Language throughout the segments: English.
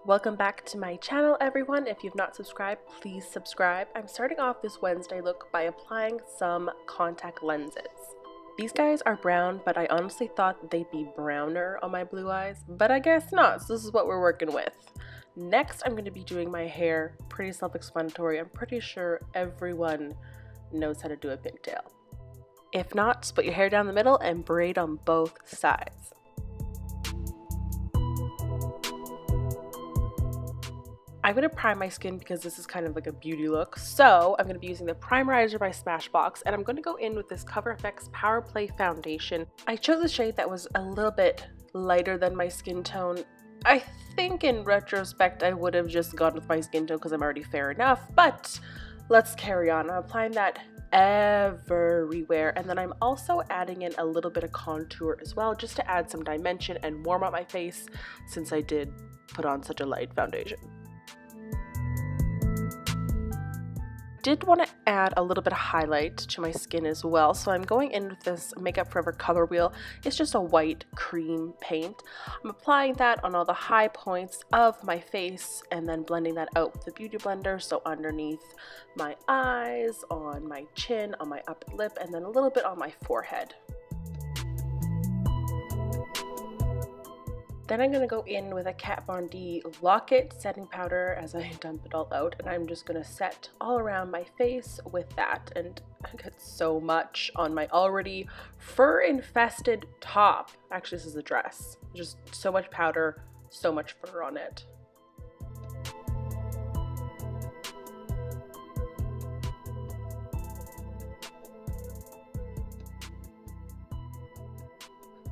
Welcome back to my channel, everyone. If you've not subscribed, please subscribe. I'm starting off this Wednesday look by applying some contact lenses. These guys are brown, but I honestly thought they'd be browner on my blue eyes, but I guess not, so this is what we're working with. Next, I'm going to be doing my hair. Pretty self-explanatory. I'm pretty sure everyone knows how to do a pigtail. If not, split your hair down the middle and braid on both sides. I'm going to prime my skin because this is kind of like a beauty look, so I'm going to be using the Primerizer by Smashbox, and I'm going to go in with this Cover FX Power Play Foundation. I chose a shade that was a little bit lighter than my skin tone. I think in retrospect I would have just gone with my skin tone because I'm already fair enough, but let's carry on. I'm applying that everywhere, and then I'm also adding in a little bit of contour as well, just to add some dimension and warm up my face since I did put on such a light foundation. Did want to add a little bit of highlight to my skin as well, so I'm going in with this Makeup Forever color wheel. It's just a white cream paint. I'm applying that on all the high points of my face and then blending that out with the Beauty Blender, so underneath my eyes, on my chin, on my upper lip, and then a little bit on my forehead. Then I'm going to go in with a Kat Von D Lock-It setting powder as I dump it all out, and I'm just going to set all around my face with that. And I got so much on my already fur-infested top. Actually, this is a dress. Just so much powder, so much fur on it.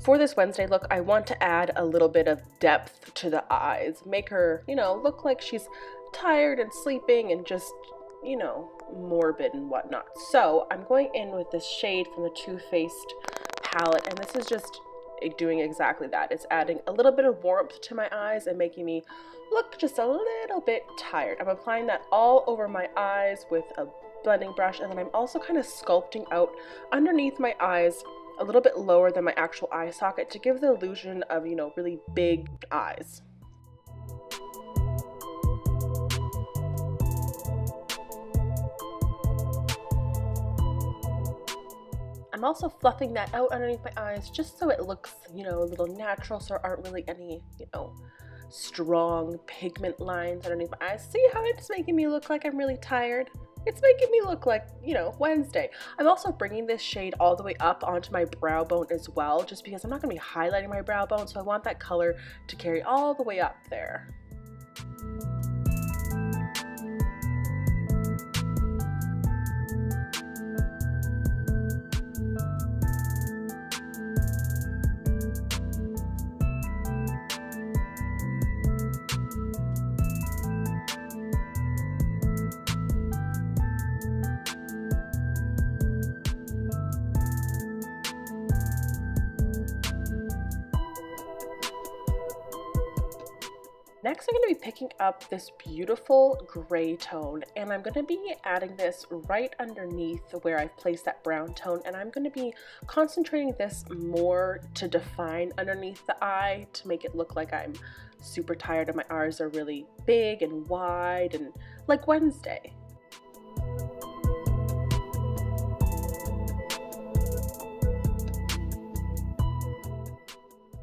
For this Wednesday look, I want to add a little bit of depth to the eyes. Make her, you know, look like she's tired and sleeping and just, you know, morbid and whatnot. So I'm going in with this shade from the Too Faced palette, and this is just doing exactly that. It's adding a little bit of warmth to my eyes and making me look just a little bit tired. I'm applying that all over my eyes with a blending brush, and then I'm also kind of sculpting out underneath my eyes a little bit lower than my actual eye socket to give the illusion of, you know, really big eyes. I'm also fluffing that out underneath my eyes just so it looks, you know, a little natural, so there aren't really any, you know, strong pigment lines underneath my eyes. See how it's making me look like I'm really tired? It's making me look like, you know, Wednesday. I'm also bringing this shade all the way up onto my brow bone as well, just because I'm not going to be highlighting my brow bone, so I want that color to carry all the way up there. Next, I'm going to be picking up this beautiful gray tone, and I'm going to be adding this right underneath where I've placed that brown tone, and I'm going to be concentrating this more to define underneath the eye to make it look like I'm super tired and my eyes are really big and wide and like Wednesday.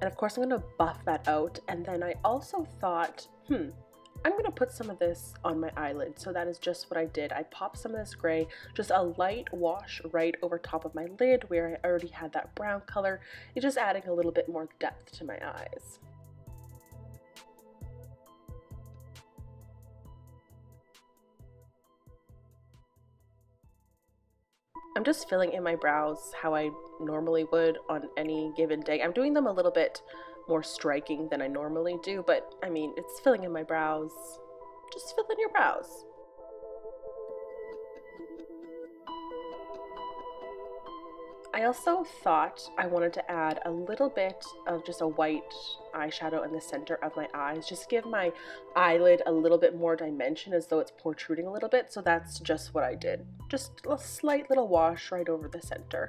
And of course I'm going to buff that out, and then I also thought, I'm going to put some of this on my eyelid. So that is just what I did. I popped some of this gray, just a light wash right over top of my lid where I already had that brown color. It's just adding a little bit more depth to my eyes. I'm just filling in my brows how I normally would on any given day. I'm doing them a little bit more striking than I normally do, but I mean, it's filling in my brows. Just fill in your brows. I also thought I wanted to add a little bit of just a white eyeshadow in the center of my eyes, just give my eyelid a little bit more dimension as though it's protruding a little bit. So that's just what I did. Just a slight little wash right over the center.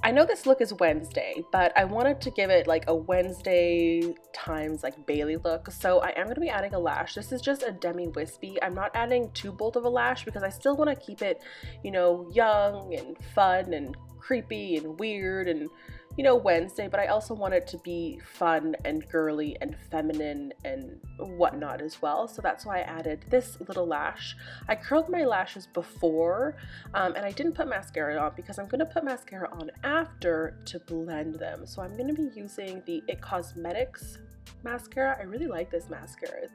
I know this look is Wednesday, but I wanted to give it like a Wednesday times like Bailey look. So I am going to be adding a lash. This is just a Demi Whispie. I'm not adding too bold of a lash because I still want to keep it, you know, young and fun and creepy and weird and, you know, Wednesday, but I also want it to be fun and girly and feminine and whatnot as well. So that's why I added this little lash. I curled my lashes before and I didn't put mascara on because I'm going to put mascara on after to blend them. So I'm going to be using the It Cosmetics mascara. I really like this mascara.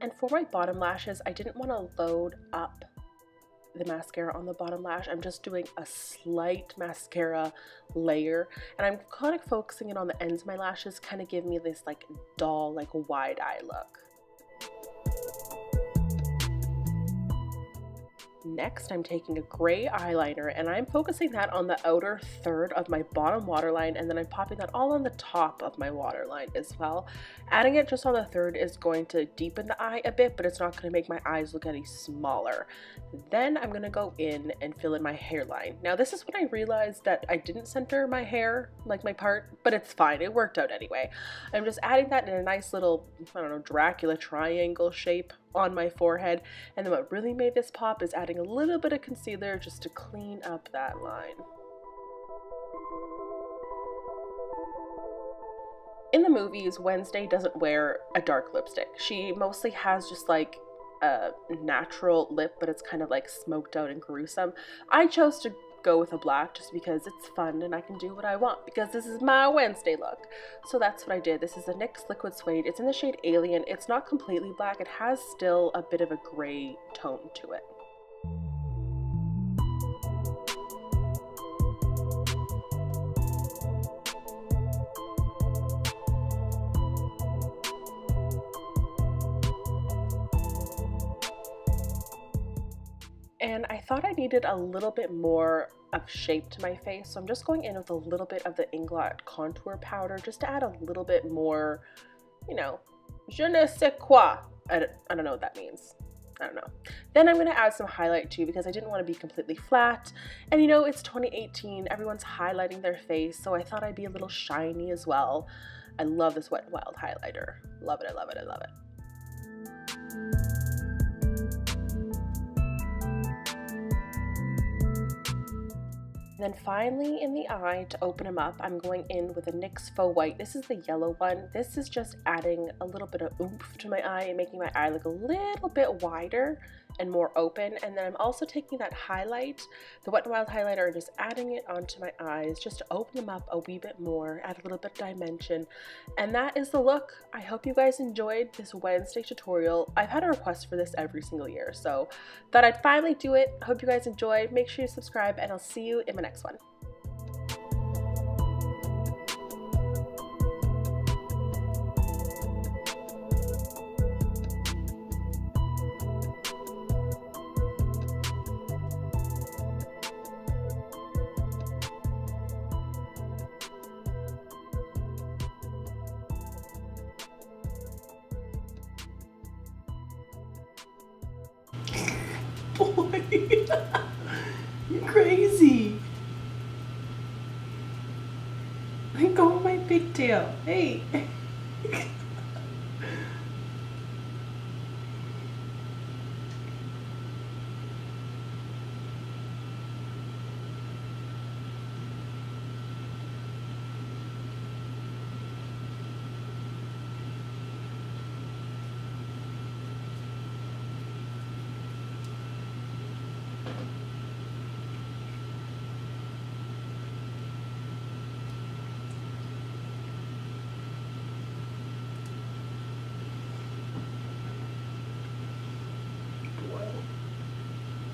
And for my bottom lashes, I didn't want to load up the mascara on the bottom lash. I'm just doing a slight mascara layer, and I'm kind of focusing it on the ends of my lashes, kind of give me this like doll, like wide eye look. Next, I'm taking a gray eyeliner and I'm focusing that on the outer third of my bottom waterline, and then I'm popping that all on the top of my waterline as well. Adding it just on the third is going to deepen the eye a bit, but it's not going to make my eyes look any smaller. Then I'm going to go in and fill in my hairline. Now this is when I realized that I didn't center my hair, like my part, but it's fine. It worked out anyway. I'm just adding that in a nice little, I don't know, Dracula triangle shape on my forehead. And then what really made this pop is adding a little bit of concealer just to clean up that line. In the movies, Wednesday doesn't wear a dark lipstick. She mostly has just like a natural lip, but it's kind of like smoked out and gruesome. I chose to go with a black just because it's fun and I can do what I want because this is my Wednesday look. So that's what I did. This is the NYX Liquid Suede. It's in the shade Alien. It's not completely black. It has still a bit of a gray tone to it. And I thought I needed a little bit more of shape to my face, so I'm just going in with a little bit of the Inglot contour powder just to add a little bit more, you know, je ne sais quoi. I don't know what that means. I don't know. Then I'm going to add some highlight too because I didn't want to be completely flat. And you know, it's 2018, everyone's highlighting their face, so I thought I'd be a little shiny as well. I love this Wet n Wild highlighter. Love it, I love it, I love it. Then finally in the eye, to open them up, I'm going in with a NYX Faux White. This is the yellow one. This is just adding a little bit of oomph to my eye and making my eye look a little bit wider and more open. And then I'm also taking that highlight, the Wet n Wild highlighter, and just adding it onto my eyes just to open them up a wee bit more, add a little bit of dimension. And that is the look. I hope you guys enjoyed this Wednesday tutorial. I've had a request for this every single year, so thought I'd finally do it. Hope you guys enjoyed. Make sure you subscribe, and I'll see you in my next one. Boy, you're crazy. Let go of my pigtail. Hey.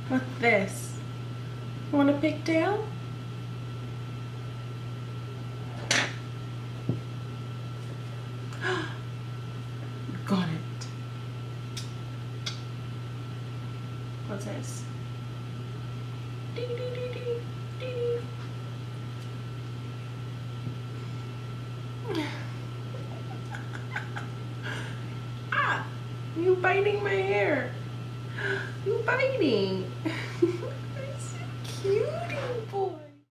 What's this? Want a pigtail? What's this? Dee, dee, dee, dee, dee, dee. Ah! You biting my hair. You biting.